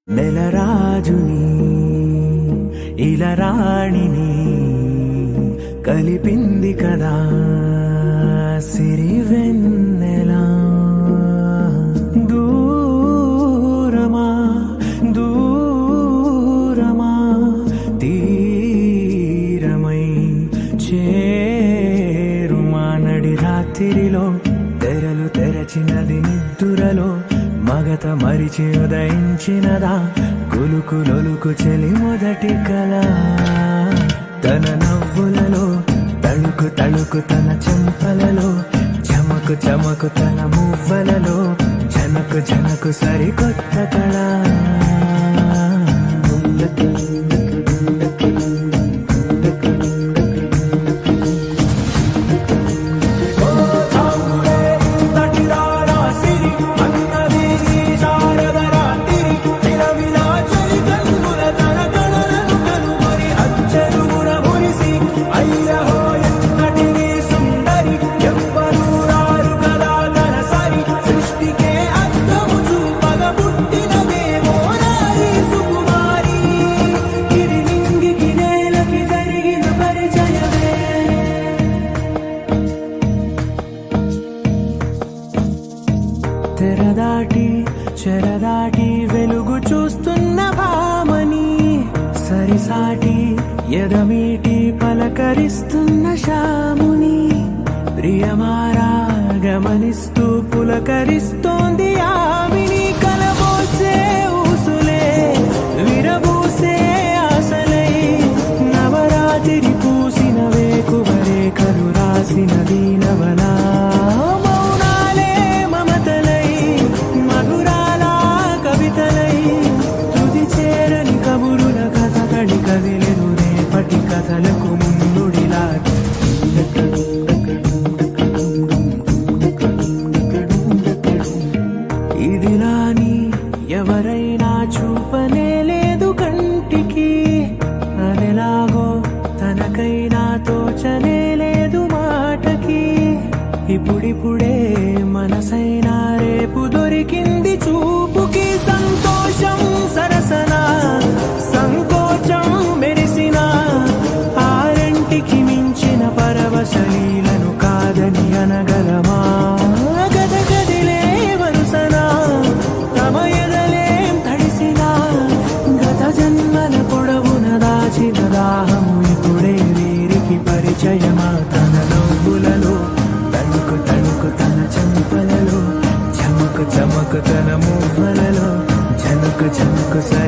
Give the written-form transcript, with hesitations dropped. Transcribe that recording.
నెలరాజుని ఇలరాణిని కలిపింది కదా సిరివెన్నెలా. దూరమా దూరమా తీరమై చేరుమా నడి రాత్రిలో తెరలు తెరచినది నిద్దురలో మగత మరిచి ఉదయించినదా కులుకులొలుకు చెలి మొదటి కళ. తన నవ్వులలో తళుకు తళుకు తన చెంపలలో చమకు చమకు తన మువ్వలలో జనకు జనకు సరికొత్త కళ. తెరదాటి చెరదాటి వెలుగు చూస్తున్న భామని సరిసాటి ఎదమీటి పలకరిస్తున్న శాముని ప్రియమారా గమనిస్తూ పులకరిస్తోంది ఆవిని. కలబోసే ఊసులే విరబూసే ఆశలై నవరాత్రి పూసిన వేకువరే కలు రాసిన దీనవలా. కదిలేను రేపటి కథలకు ముందుడిలా. ఇదిలాని ఎవరైనా చూపనే లేదు కంటికి, అదెలాగో తనకైనా తోచనే లేదు మాటకి. ఇప్పుడిప్పుడే మనసైనా రేపు దొరికింది చూపుకి. సంతోషం సరసన సంకోచం మెరిసిన ఆరంటికి మించిన పరవశలీలను కాదని అనగలమా. గద గదిలే వరుసన తమ ఎదలేం తడిసిన గత జన్మల పొడవున దాచిన దాహము ఇప్పుడే వీరికి పరిచయమా. తన నవ్వులలో తణుకు తణుకు తన చెంపలలో చమకు చమకు తన మువ్వలలో జనకు జనకు సరి